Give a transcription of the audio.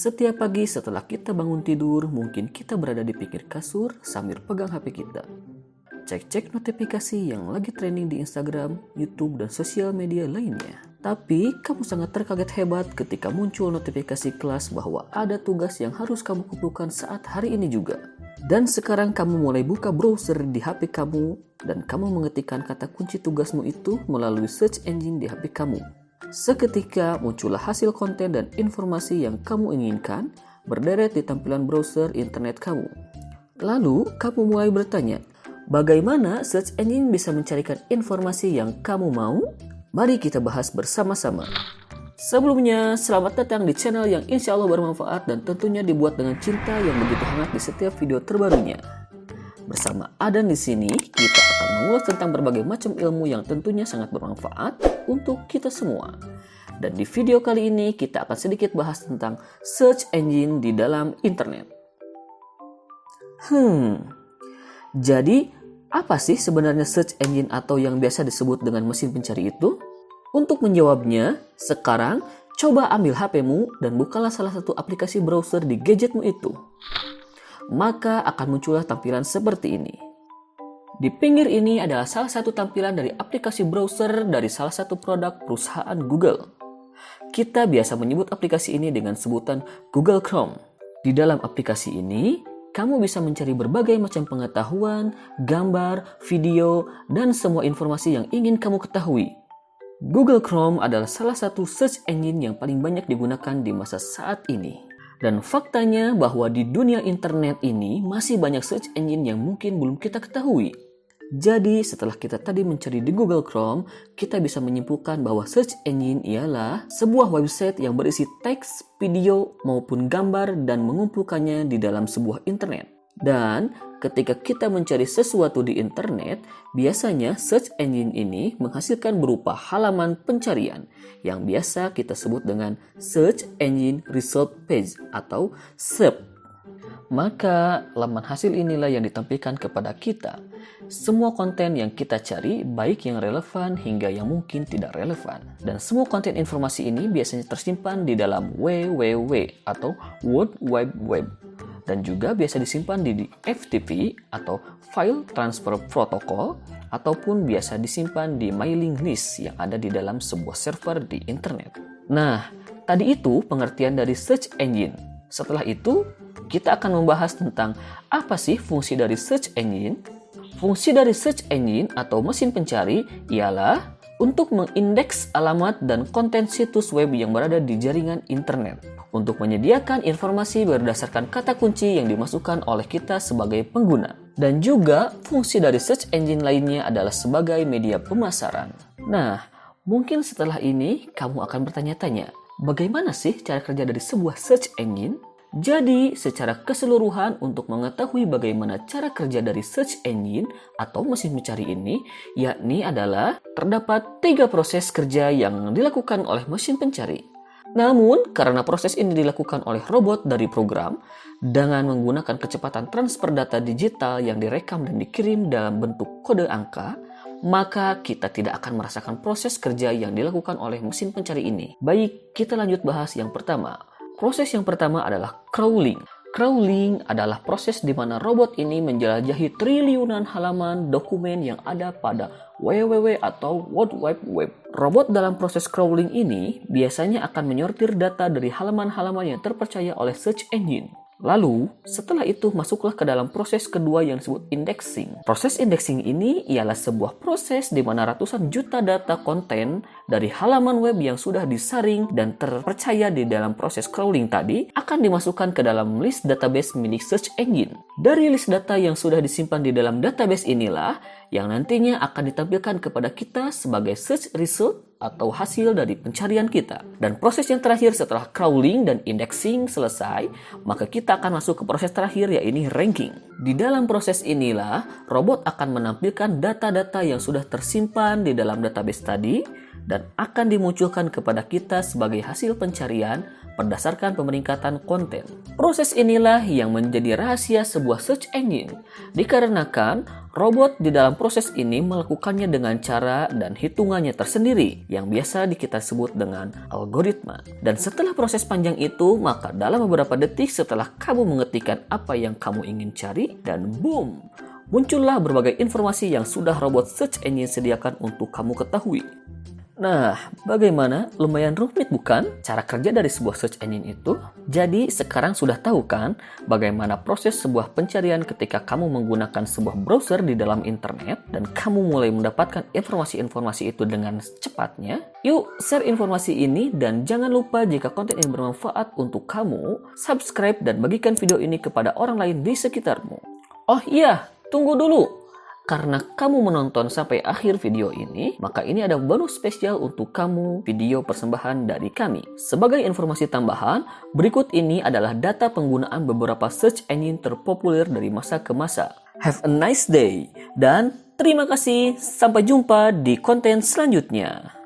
Setiap pagi setelah kita bangun tidur, mungkin kita berada di pinggir kasur sambil pegang HP kita. Cek-cek notifikasi yang lagi trending di Instagram, YouTube, dan sosial media lainnya. Tapi kamu sangat terkaget hebat ketika muncul notifikasi kelas bahwa ada tugas yang harus kamu kumpulkan saat hari ini juga. Dan sekarang kamu mulai buka browser di HP kamu dan kamu mengetikkan kata kunci tugasmu itu melalui search engine di HP kamu. Seketika muncullah hasil konten dan informasi yang kamu inginkan berderet di tampilan browser internet kamu. Lalu kamu mulai bertanya, bagaimana search engine bisa mencarikan informasi yang kamu mau? Mari kita bahas bersama-sama. Sebelumnya, selamat datang di channel yang insya Allah bermanfaat dan tentunya dibuat dengan cinta yang begitu hangat di setiap video terbarunya. Bersama Adan di sini, kita akan mengulas tentang berbagai macam ilmu yang tentunya sangat bermanfaat untuk kita semua. Dan di video kali ini, kita akan sedikit bahas tentang search engine di dalam internet. Jadi, apa sih sebenarnya search engine atau yang biasa disebut dengan mesin pencari itu? Untuk menjawabnya, sekarang coba ambil HP-mu dan bukalah salah satu aplikasi browser di gadgetmu itu. Maka akan muncullah tampilan seperti ini. Di pinggir ini adalah salah satu tampilan dari aplikasi browser dari salah satu produk perusahaan Google. Kita biasa menyebut aplikasi ini dengan sebutan Google Chrome. Di dalam aplikasi ini, kamu bisa mencari berbagai macam pengetahuan, gambar, video, dan semua informasi yang ingin kamu ketahui. Google Chrome adalah salah satu search engine yang paling banyak digunakan di masa saat ini. Dan faktanya bahwa di dunia internet ini masih banyak search engine yang mungkin belum kita ketahui. Jadi setelah kita tadi mencari di Google Chrome, kita bisa menyimpulkan bahwa search engine ialah sebuah website yang berisi teks, video, maupun gambar dan mengumpulkannya di dalam sebuah internet. Dan ketika kita mencari sesuatu di internet, biasanya search engine ini menghasilkan berupa halaman pencarian yang biasa kita sebut dengan Search Engine Result Page atau SERP. Maka laman hasil inilah yang ditampilkan kepada kita. Semua konten yang kita cari, baik yang relevan hingga yang mungkin tidak relevan. Dan semua konten informasi ini biasanya tersimpan di dalam www atau World Wide Web. Dan juga biasa disimpan di FTP atau File Transfer Protocol ataupun biasa disimpan di mailing list yang ada di dalam sebuah server di internet. Nah, tadi itu pengertian dari search engine. Setelah itu, kita akan membahas tentang apa sih fungsi dari search engine. Fungsi dari search engine atau mesin pencari ialah untuk mengindeks alamat dan konten situs web yang berada di jaringan internet. Untuk menyediakan informasi berdasarkan kata kunci yang dimasukkan oleh kita sebagai pengguna. Dan juga fungsi dari search engine lainnya adalah sebagai media pemasaran. Nah, mungkin setelah ini kamu akan bertanya-tanya, bagaimana sih cara kerja dari sebuah search engine? Jadi, secara keseluruhan untuk mengetahui bagaimana cara kerja dari search engine atau mesin pencari ini, yakni adalah terdapat 3 proses kerja yang dilakukan oleh mesin pencari. Namun, karena proses ini dilakukan oleh robot dari program dengan menggunakan kecepatan transfer data digital yang direkam dan dikirim dalam bentuk kode angka, maka kita tidak akan merasakan proses kerja yang dilakukan oleh mesin pencari ini. Baik, kita lanjut bahas yang pertama. Proses yang pertama adalah crawling. Crawling adalah proses di mana robot ini menjelajahi triliunan halaman dokumen yang ada pada www atau World Wide Web. Robot dalam proses crawling ini biasanya akan menyortir data dari halaman-halaman yang terpercaya oleh search engine. Lalu, setelah itu masuklah ke dalam proses kedua yang disebut indexing. Proses indexing ini ialah sebuah proses di mana ratusan juta data konten dari halaman web yang sudah disaring dan terpercaya di dalam proses crawling tadi akan dimasukkan ke dalam list database milik search engine. Dari list data yang sudah disimpan di dalam database inilah yang nantinya akan ditampilkan kepada kita sebagai search result atau hasil dari pencarian kita. Dan proses yang terakhir setelah crawling dan indexing selesai, maka kita akan masuk ke proses terakhir yaitu ranking. Di dalam proses inilah, robot akan menampilkan data-data yang sudah tersimpan di dalam database tadi dan akan dimunculkan kepada kita sebagai hasil pencarian berdasarkan peningkatan konten. Proses inilah yang menjadi rahasia sebuah search engine, dikarenakan robot di dalam proses ini melakukannya dengan cara dan hitungannya tersendiri yang biasa kita sebut dengan algoritma. Dan setelah proses panjang itu, maka dalam beberapa detik setelah kamu mengetikkan apa yang kamu ingin cari, dan boom, muncullah berbagai informasi yang sudah robot search engine sediakan untuk kamu ketahui. Nah, bagaimana? Lumayan rumit bukan cara kerja dari sebuah search engine itu? Jadi, sekarang sudah tahu kan bagaimana proses sebuah pencarian ketika kamu menggunakan sebuah browser di dalam internet dan kamu mulai mendapatkan informasi-informasi itu dengan cepatnya? Yuk, share informasi ini dan jangan lupa jika konten ini bermanfaat untuk kamu, subscribe dan bagikan video ini kepada orang lain di sekitarmu. Oh iya, tunggu dulu. Karena kamu menonton sampai akhir video ini, maka ini ada bonus spesial untuk kamu, video persembahan dari kami. Sebagai informasi tambahan, berikut ini adalah data penggunaan beberapa search engine terpopuler dari masa ke masa. Have a nice day, dan terima kasih. Sampai jumpa di konten selanjutnya.